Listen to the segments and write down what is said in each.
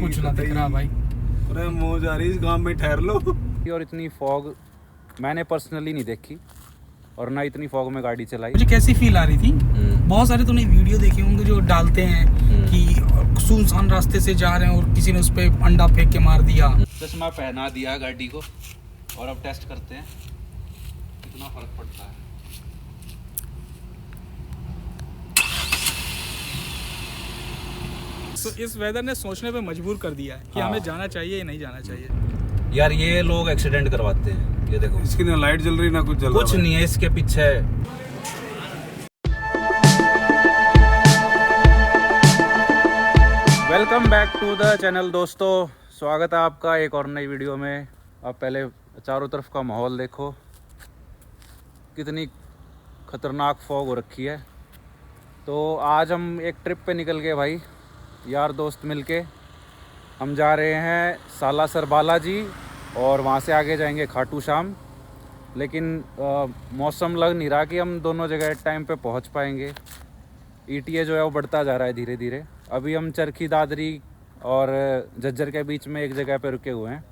कुछ ना दिख रहा भाई। अरे मौज आ रही, इस गांव में ठहर लो। और इतनी फॉग मैंने पर्सनली नहीं देखी और ना इतनी फॉग में गाड़ी चलाई। मुझे कैसी फील आ रही थी, बहुत सारे तूने वीडियो देखे होंगे जो डालते हैं कि सुनसान रास्ते से जा रहे हैं और किसी ने उस पे अंडा फेंक के मार दिया। चश्मा पहना दिया गाड़ी को और अब टेस्ट करते हैं कितना फर्क पड़ता है। तो इस वेदर ने सोचने पे मजबूर कर दिया है कि हाँ। हमें जाना चाहिए या नहीं जाना चाहिए। यार ये लोग एक्सीडेंट करवाते हैं, ये देखो इसकी ना लाइट जल रही ना कुछ जल रहा। कुछ नहीं है इसके पीछे। Welcome back to the channel दोस्तों, स्वागत है आपका एक और नई वीडियो में। आप पहले चारों तरफ का माहौल देखो, कितनी खतरनाक फॉग हो रखी है। तो आज हम एक ट्रिप पे निकल गए भाई, यार दोस्त मिलके। हम जा रहे हैं सालासर बालाजी और वहाँ से आगे जाएंगे खाटू श्याम। लेकिन मौसम लग नहीं रहा कि हम दोनों जगह टाइम पे पहुँच पाएंगे। ETA जो है वो बढ़ता जा रहा है धीरे धीरे। अभी हम चरखी दादरी और झज्जर के बीच में एक जगह पे रुके हुए हैं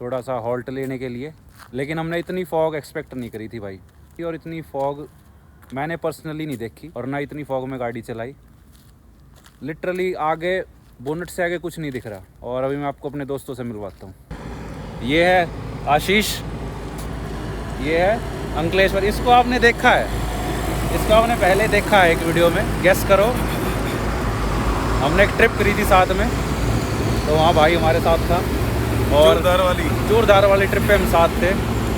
थोड़ा सा हॉल्ट लेने के लिए। लेकिन हमने इतनी फॉग एक्सपेक्ट नहीं करी थी भाई, और इतनी फॉग मैंने पर्सनली नहीं देखी और ना इतनी फॉग में गाड़ी चलाई। लिटरली आगे बोनट से आगे कुछ नहीं दिख रहा। और अभी मैं आपको अपने दोस्तों से मिलवाता हूँ। ये है आशीष, ये है अंकलेश्वर। इसको आपने देखा है, इसको आपने पहले देखा है एक वीडियो में, गेस करो। हमने एक ट्रिप करी थी साथ में, तो वहाँ भाई हमारे साथ था और जोरदार वाली ट्रिप पे हम साथ थे।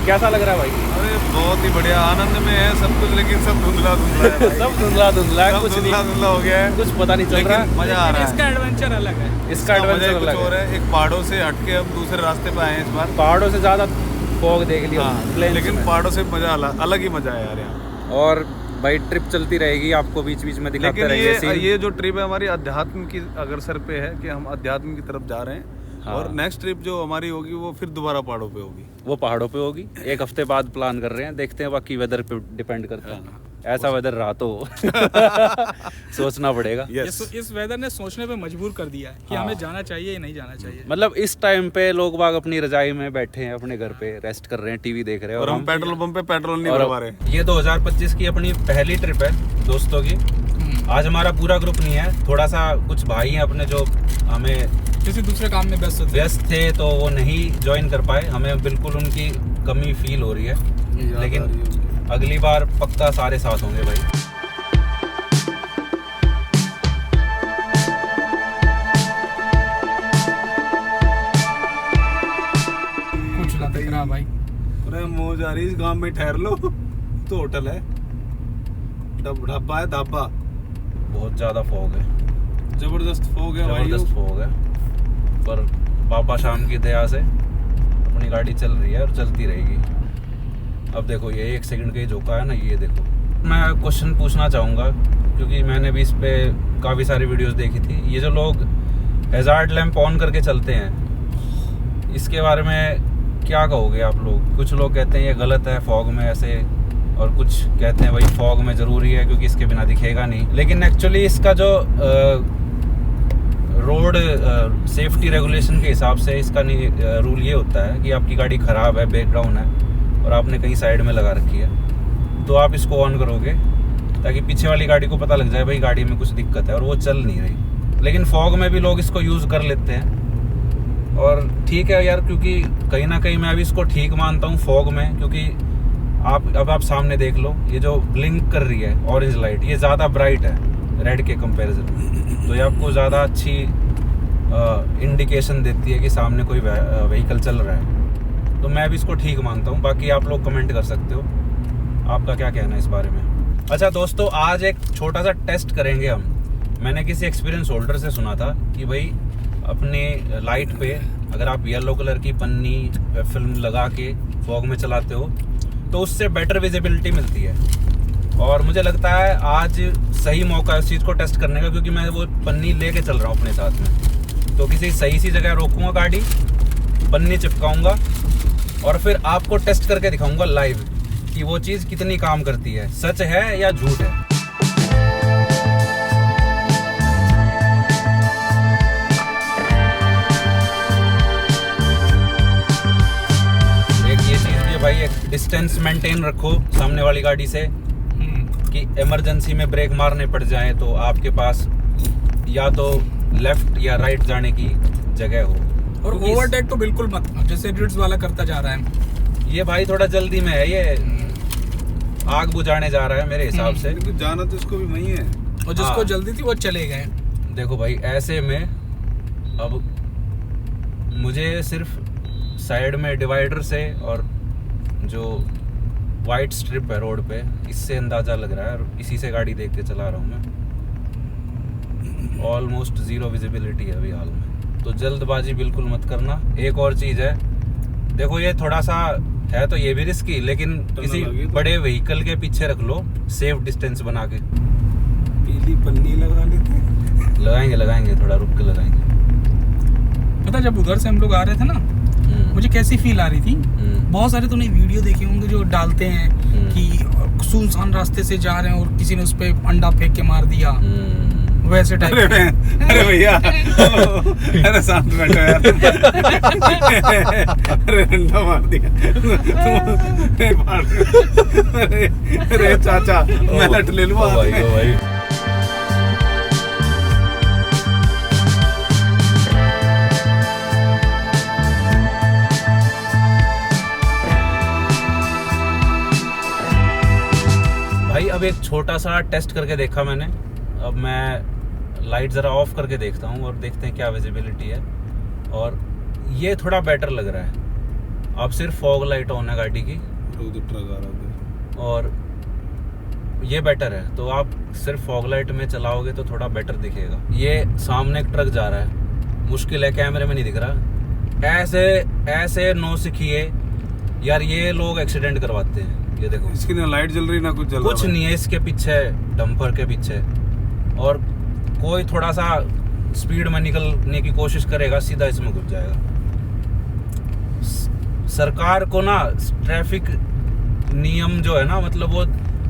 कैसा लग रहा है भाई? अरे बहुत ही बढ़िया, आनंद में है सब कुछ, लेकिन सब धुंधला धुंधला है भाई। सब धुंधला धुंधला है, कुछ धुंधला धुंधला हो गया है, कुछ पता नहीं चल रहा। मजा आ रहा है। इसका एडवेंचर अलग है, इसका एडवेंचर कुछ अलग और है। है। एक पहाड़ों से हटके हम दूसरे रास्ते पे आए हैं इस बार। पहाड़ों से ज़्यादा फॉग देख लिया प्लेन, लेकिन पहाड़ों से मजा अलग ही मजा है यार यहाँ। और भाई ट्रिप चलती रहेगी, आपको बीच बीच में दिखाते लेकिन रहेंगे। ये जो ट्रिप है हमारी अध्यात्म की अग्रसर पे है कि हम अध्यात्म की तरफ जा रहे हैं। हाँ। और नेक्स्ट ट्रिप जो हमारी होगी वो फिर दोबारा पहाड़ों पे होगी। वो पहाड़ों पे होगी, एक हफ्ते बाद प्लान कर रहे हैं, देखते हैं। बाकी वेदर पे डिपेंड करता है, ऐसा वेदर रहा तो सोचना पड़ेगा। इस वेदर ने सोचने पे मजबूर कर दिया है कि हाँ। हमें जाना चाहिए या नहीं जाना चाहिए। मतलब इस टाइम पे लोग बाग अपनी रजाई में बैठे हैं, अपने घर पे रेस्ट कर रहे हैं, टीवी देख रहे हैं, और हम पेट्रोल पंप पे पेट्रोल नहीं और भरवा रहे। ये 2025 की अपनी पहली ट्रिप है दोस्तों की। आज हमारा पूरा ग्रुप नहीं है, थोड़ा सा कुछ भाई हैं अपने जो हमें किसी दूसरे काम में व्यस्त थे तो वो नहीं ज्वाइन कर पाए। हमें बिल्कुल उनकी कमी फील हो रही है, लेकिन अगली बार पक्का सारे साथ होंगे भाई। कुछ ना दिख रहा भाई। अरे मौज आ रही, इस गांव में ठहर लो। तो होटल है, ढाबा है, ढाबा। बहुत ज़्यादा फॉग है, जबरदस्त फॉग है भाई। जबरदस्त फॉग है, पर बाबा शाम की दया से अपनी गाड़ी चल रही है और चलती रहेगी। अब देखो ये 1 सेकंड का ही झोंका है ना, ये देखो। मैं क्वेश्चन पूछना चाहूँगा क्योंकि मैंने भी इस पे काफ़ी सारी वीडियोस देखी थी। ये जो लोग हैजार्ड लैंप ऑन करके चलते हैं, इसके बारे में क्या कहोगे आप लोग? कुछ लोग कहते हैं ये गलत है फॉग में ऐसे, और कुछ कहते हैं भाई फॉग में ज़रूरी है क्योंकि इसके बिना दिखेगा नहीं। लेकिन एक्चुअली इसका जो रोड सेफ्टी रेगुलेशन के हिसाब से इसका रूल ये होता है कि आपकी गाड़ी ख़राब है, ब्रेकडाउन है और आपने कहीं साइड में लगा रखी है, तो आप इसको ऑन करोगे ताकि पीछे वाली गाड़ी को पता लग जाए भाई गाड़ी में कुछ दिक्कत है और वो चल नहीं रही। लेकिन फॉग में भी लोग इसको यूज़ कर लेते हैं और ठीक है यार, क्योंकि कहीं ना कहीं मैं भी इसको ठीक मानता हूँ फॉग में। क्योंकि आप सामने देख लो, ये जो ब्लिंक कर रही है ऑरेंज लाइट, ये ज़्यादा ब्राइट है रेड के कंपैरिजन में, तो ये आपको ज़्यादा अच्छी इंडिकेशन देती है कि सामने कोई व्हीकल चल रहा है। तो मैं भी इसको ठीक मानता हूँ। बाकी आप लोग कमेंट कर सकते हो, आपका क्या कहना है इस बारे में। अच्छा दोस्तों, आज एक छोटा सा टेस्ट करेंगे हम। मैंने किसी एक्सपीरियंस होल्डर से सुना था कि भाई अपने लाइट पे अगर आप येलो कलर की पन्नी फिल्म लगा के फॉग में चलाते हो तो उससे बेटर विजिबिलिटी मिलती है। और मुझे लगता है आज सही मौका है उस चीज़ को टेस्ट करने का, क्योंकि मैं वो पन्नी लेके चल रहा हूँ अपने साथ में। तो किसी सही सी जगह रोकूंगा गाड़ी, पन्नी चिपकाऊंगा और फिर आपको टेस्ट करके दिखाऊंगा लाइव कि वो चीज़ कितनी काम करती है, सच है या झूठ है। डिस्टेंस मेंटेन रखो सामने वाली गाड़ी से, कि इमरजेंसी में ब्रेक मारने पड़ जाए तो आपके पास या तो लेफ्ट या राइट जाने की जगह हो। और ओवरटेक तो बिल्कुल मत, जैसे रिट्स वाला करता जा रहा है ये भाई थोड़ा जल्दी में है, ये आग बुझाने जा रहा है मेरे हिसाब से। लेकिन जाना तो इसको भी वही है, और जिसको हाँ। जल्दी थी वो चले गए। देखो भाई ऐसे में अब मुझे सिर्फ साइड में डिवाइडर से और जो वाइट स्ट्रिप है रोड पे, इससे अंदाजा लग रहा है, और इसी से गाड़ी देख के चला रहा हूँ मैं। ऑलमोस्ट जीरो विजिबिलिटी है अभी हाल में, तो जल्दबाजी बिल्कुल मत करना। एक और चीज़ है, देखो ये थोड़ा सा है तो ये भी रिस्की, लेकिन किसी बड़े व्हीकल के पीछे रख लो सेफ डिस्टेंस बना के। पीली पन्नी लगा लेते हैं। लगाएंगे थोड़ा रुक के लगाएंगे। पता जब उधर से हम लोग आ रहे थे ना, मुझे कैसी फील आ रही थी, बहुत सारे तूने वीडियो देखे होंगे जो डालते हैं कि सुनसान रास्ते से जा रहे हैं और किसी ने उस पे अंडा फेंक के मार दिया, वैसे टाइप। अरे भैया अरे शांत बैठो यार। अरे अंडा मार दिया। अरे चाचा मैं लट ले लूँ भाई। अब एक छोटा सा टेस्ट करके देखा मैंने। अब मैं लाइट ज़रा ऑफ करके देखता हूँ और देखते हैं क्या विजिबिलिटी है। और ये थोड़ा बेटर लग रहा है। अब सिर्फ फॉग लाइट ऑन है गाड़ी की और ये बेटर है, तो आप सिर्फ फॉग लाइट में चलाओगे तो थोड़ा बेटर दिखेगा। ये सामने एक ट्रक जा रहा है, मुश्किल है कैमरे में नहीं दिख रहा। ऐसे नो सिखिए यार, ये लोग एक्सीडेंट करवाते हैं। ये देखो इसकी ना लाइट जल रही ना कुछ जल रहा, कुछ नहीं है इसके पीछे, डंपर के पीछे। और कोई थोड़ा सा स्पीड में निकलने की कोशिश करेगा, सीधा इसमें घुस जाएगा। सरकार को ना ट्रैफिक नियम जो है ना, मतलब वो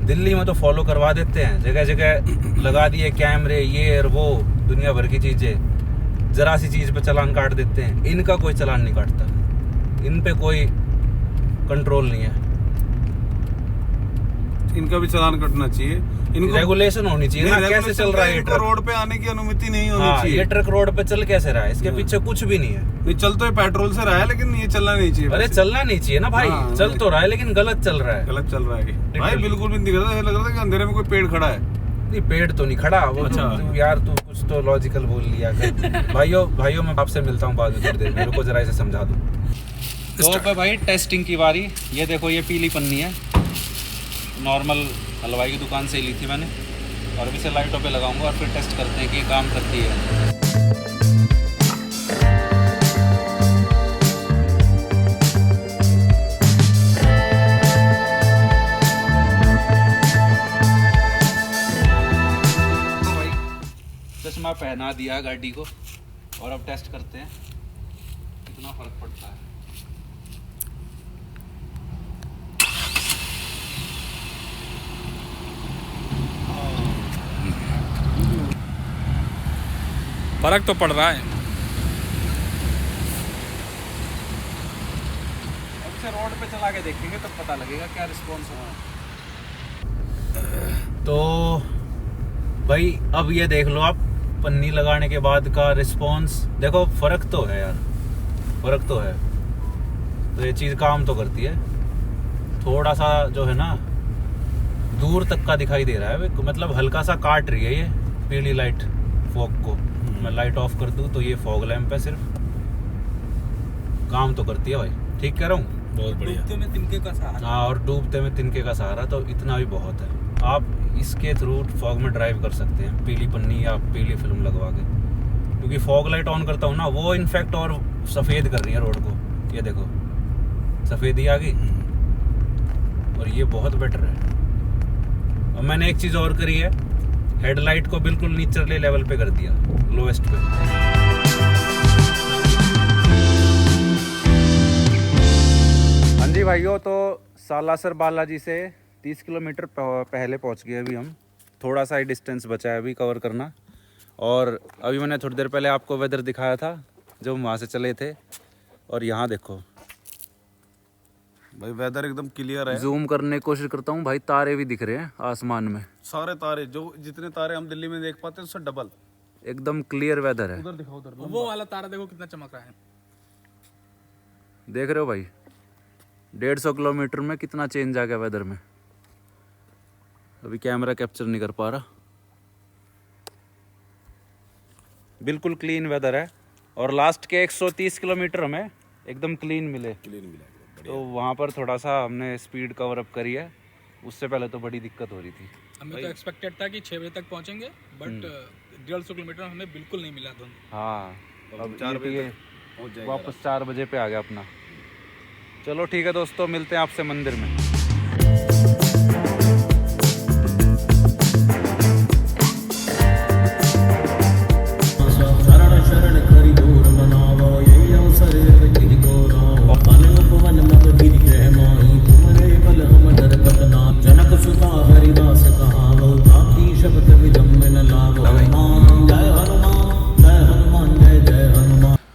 दिल्ली में तो फॉलो करवा देते हैं, जगह जगह लगा दिए कैमरे, ये और वो दुनिया भर की चीजें। जरा सी चीज पे चालान काट देते हैं। इनका कोई चालान नहीं काटता, इन पे कोई कंट्रोल नहीं है। इनका भी चालान कटना चाहिए, इनको रेगुलेशन होनी चाहिए ना, कैसे चल रहा है ये ट्रक। रोड पे आने की अनुमति नहीं होनी चाहिए। ये ट्रक रोड पे चल कैसे रहा है, इसके पीछे कुछ भी नहीं है। नहीं चल तो ये पेट्रोल से रहा है, लेकिन ये चलना नहीं चाहिए। अरे चलना नहीं चाहिए ना भाई, चल तो रहा है लेकिन गलत चल रहा है। गलत चल रहा है भाई, बिल्कुल भी नहीं दिख रहा था, लग रहा था कि अंधेरे में कोई पेड़ खड़ा है। नहीं पेड़ तो नहीं खड़ा वो। अच्छा यार तू कुछ तो लॉजिकल बोल लिया कर। भाइयों मैं आपसे मिलता हूँ बाद में थोड़ी देर, मेरे को जरा इसे समझा दो। तो भाई टेस्टिंग की बारी। ये देखो ये पीली पन्नी है, नॉर्मल हलवाई की दुकान से ही ली थी मैंने। और अभी से लाइटों पे लगाऊंगा और फिर टेस्ट करते हैं कि ये काम करती है। तो भाई चश्मा पहना दिया गाड़ी को और अब टेस्ट करते हैं कितना फर्क पड़ता है। फर्क तो पड़ रहा है। अब से रोड पे चला के देखेंगे तो पता लगेगा क्या रिस्पॉन्स होगा। तो भाई अब ये देख लो आप, पन्नी लगाने के बाद का रिस्पॉन्स देखो, फर्क तो है यार, फर्क तो है। तो ये चीज़ काम तो करती है। थोड़ा सा जो है ना दूर तक का दिखाई दे रहा है, मतलब हल्का सा काट रही है ये पीली लाइट फॉग को। मैं लाइट ऑफ कर दूं तो ये फॉग लैंप है, सिर्फ काम तो करती है भाई। ठीक कह रहा हूँ, बहुत बढ़िया। डूबते में तिनके का सहारा। हाँ, और डूबते में तिनके का सहारा, तो इतना भी बहुत है। आप इसके थ्रू फॉग में ड्राइव कर सकते हैं, पीली पन्नी या पीली फिल्म लगवा के। क्योंकि फॉग लाइट ऑन करता हूँ ना, वो इनफैक्ट और सफ़ेद कर रही है रोड को। ये देखो सफ़ेदी आ गई, और ये बहुत बेटर है। और मैंने एक चीज़ और करी है, हेडलाइट को बिल्कुल नीचले लेवल पे कर दिया, लोएस्ट पे। हाँ जी भाइयों, तो सालासर बालाजी से 30 किलोमीटर पहले पहुंच गए अभी हम। थोड़ा सा ही डिस्टेंस बचा है अभी कवर करना। और अभी मैंने थोड़ी देर पहले आपको वेदर दिखाया था जब हम वहाँ से चले थे, और यहाँ देखो भाई वेदर एकदम क्लियर है। जूम करने की कोशिश करता हूँ भाई, तारे भी दिख रहे हैं आसमान में, सारे तारे जो जितने तारे हम दिल्ली में देख पाते हैं उससे डबल। एकदम क्लियर वेदर है। उधर दिखाओ, उधर वो वाला तारा देखो कितना चमक रहा है। देख रहे हो भाई 150 किलोमीटर में कितना चेंज आ गया वेदर में। अभी कैमरा कैप्चर नहीं कर पा रहा। बिल्कुल क्लीन वेदर है और लास्ट के 130 किलोमीटर में एकदम क्लीन मिले। तो वहाँ पर थोड़ा सा हमने स्पीड कवर अप करी है, उससे पहले तो बड़ी दिक्कत हो रही थी। हमें तो एक्सपेक्टेड था कि 6 बजे तक पहुंचेंगे, बट 150 किलोमीटर हमें बिल्कुल नहीं मिला धुंध। हाँ अब 4 बजे ये वापस 4 बजे पे आ गया अपना। चलो ठीक है दोस्तों, मिलते हैं आपसे मंदिर में।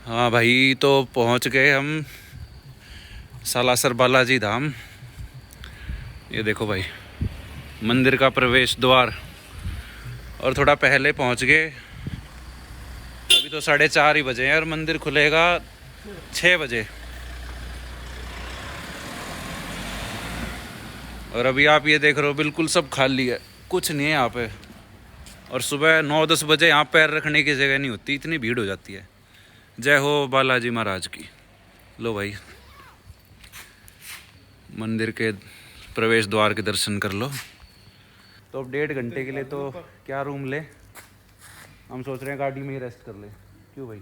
हाँ भाई, तो पहुंच गए हम सालासर बालाजी धाम। ये देखो भाई मंदिर का प्रवेश द्वार, और थोड़ा पहले पहुंच गए। अभी तो 4:30 ही बजे हैं और मंदिर खुलेगा 6 बजे। और अभी आप ये देख रहे हो बिल्कुल सब खाली है, कुछ नहीं है यहाँ पे। और सुबह 9-10 बजे यहाँ पैर रखने की जगह नहीं होती, इतनी भीड़ हो जाती है। जय हो बालाजी महाराज की। लो भाई मंदिर के प्रवेश द्वार के दर्शन कर लो। तो अब 1.5 घंटे के लिए तो क्या रूम ले, हम सोच रहे हैं गाड़ी में ही रेस्ट कर ले। क्यों भाई?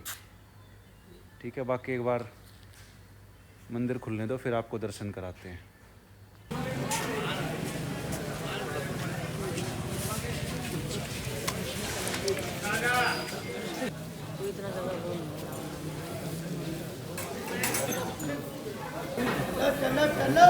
ठीक है, बाकी एक बार मंदिर खुलने दो फिर आपको दर्शन कराते हैं। चलो